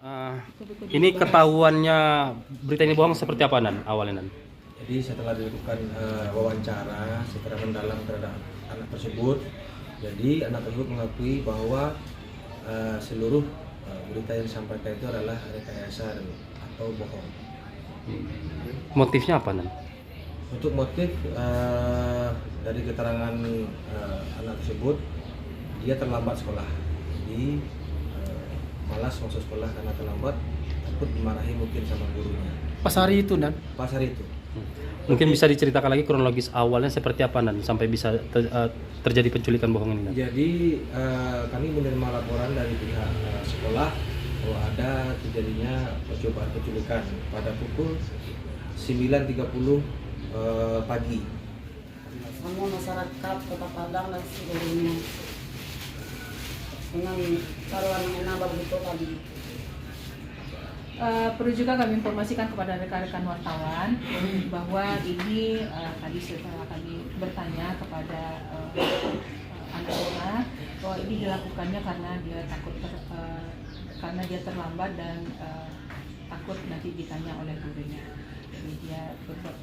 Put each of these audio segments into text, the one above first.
Eh, ini ketahuannya berita ini bohong seperti apa Nan awalnya Nan? Jadi setelah dilakukan wawancara secara mendalam terhadap anak tersebut, jadi anak tersebut mengakui bahwa seluruh berita yang disampaikan itu adalah rekayasa atau bohong. Motifnya apa Nan? Untuk motif dari keterangan anak tersebut, dia terlambat sekolah, jadi malas masuk sekolah karena terlambat, takut dimarahi mungkin sama gurunya. Pas hari itu, Nan? Pas hari itu. Mungkin bisa diceritakan lagi kronologis awalnya seperti apa Nan sampai bisa terjadi penculikan bohong ini Nan? Jadi kami menerima laporan dari pihak sekolah bahwa ada terjadinya percobaan penculikan pada pukul 9.30 pagi. Semua masyarakat Kota Padang dan seluruhnya dengan cara yang nambah begitu tadi. Perlu juga kami informasikan kepada rekan-rekan wartawan bahwa ini tadi setelah kami bertanya kepada anak sekolah bahwa ini dilakukannya karena dia takut karena dia terlambat dan takut nanti ditanya oleh gurunya. Jadi dia berbuat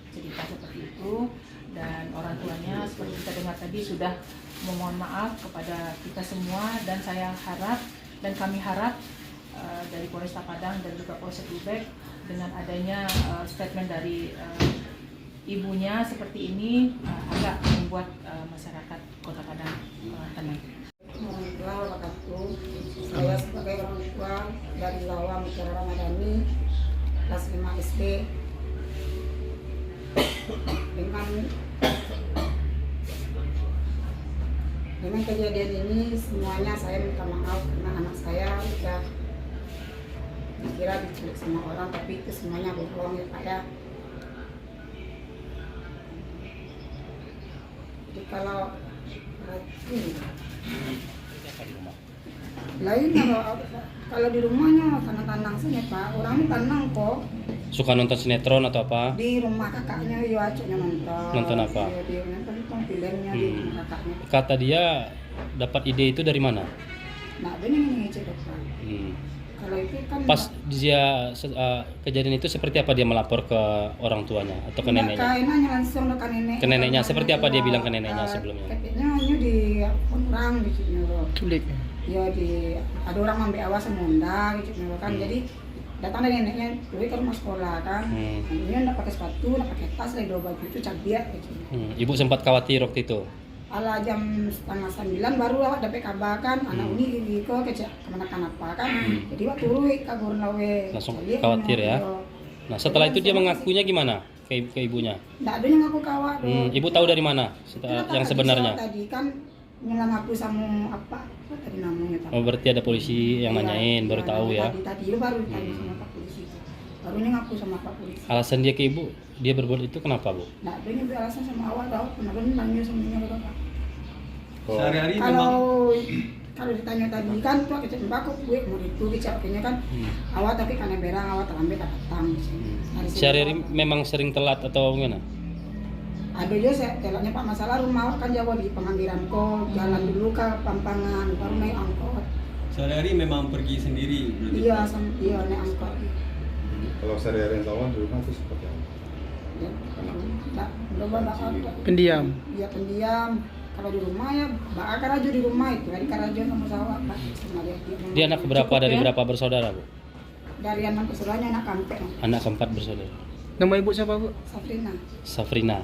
cerita seperti itu dan orang tuanya seperti kita dengar tadi sudah memohon maaf kepada kita semua dan saya harap dan kami harap dari Polresta Padang dan juga Polsek Ubek dengan adanya statement dari ibunya seperti ini agak membuat masyarakat Kota Padang tenang. Warahmatullahi wabarakatuh. Saya sebagai orang tua dari Lawa Mutiara Ramadhani kelas 5 SD dengan kejadian ini semuanya saya minta maaf karena anak saya sudah dikira diculik sama orang tapi itu semuanya bohong ya Pak ya. Jadi kalau lain kalau di rumahnya tanang-tanang sini Pak, orang ini tanang kok. Suka nonton sinetron atau apa? Di rumah kakaknya ya acuknya nonton. Nonton apa? Ya, dia nonton filmnya di rumah kakaknya. Kata dia dapat ide itu dari mana? Nah, ini ngecek Pak. Kalau itu kan Pas dia kejadian itu seperti apa dia melapor ke orang tuanya atau ke neneknya? Kainnya langsung ke nenek. Ke neneknya seperti apa dia bilang ke neneknya sebelumnya? Katanya di orang di sini loh. Culik. Ya ada orang ambil awas semunda gitu kan. Jadi datang dari neneknya dulu ke rumah sekolah kan. Dia enggak pakai sepatu, enggak pakai tas, lagi bawa baju itu cabiak gitu. Ibu sempat khawatir waktu itu. Ala jam 8:30 baru awak dapat kabar kan anak ini kok kemana apa kan. Jadi waktu turun kabur lawe. Langsung khawatir ya. Nah setelah itu dia mengakunya gimana ke ibunya? Nggak ada yang ngaku kawat. Ibu tahu dari mana yang sebenarnya? Tadi kan nyelang aku sama apa tadi namanya Pak. Oh berarti ada polisi yang nanyain baru tahu ya? Tadi baru ditanya sama Pak Polisi. Baru ngaku sama Pak Polisi. Alasan dia ke ibu, dia berbuat itu kenapa Bu? Nggak ada yang beralasan sama awal tau. Kenapa nanya semuanya Bapak? Sehari-hari Kalau ditanya tadi kan tuh kecil mbak kok gue mau itu kecapnya kan awal tapi karena berang awal terlambat datang. Sehari-hari memang sering telat atau gimana? Ada juga saya telaknya Pak masalah rumah kan jauh di penganggiran kok jalan dulu ke Pampangan baru naik angkot. Sehari-hari memang pergi sendiri berarti? Iya naik angkot. Kalau sehari-hari yang lawan di rumah itu seperti apa? Ya, Pendiam. Iya pendiam. Kalau di rumah ya bakar aja di rumah itu dari karajo sama sawah Pak. Dia anak berapa dari berapa bersaudara Bu? Dari anak keseluruhannya anak kampek. Anak keempat bersaudara. Nama ibu siapa, Bu? Safrina. Safrina.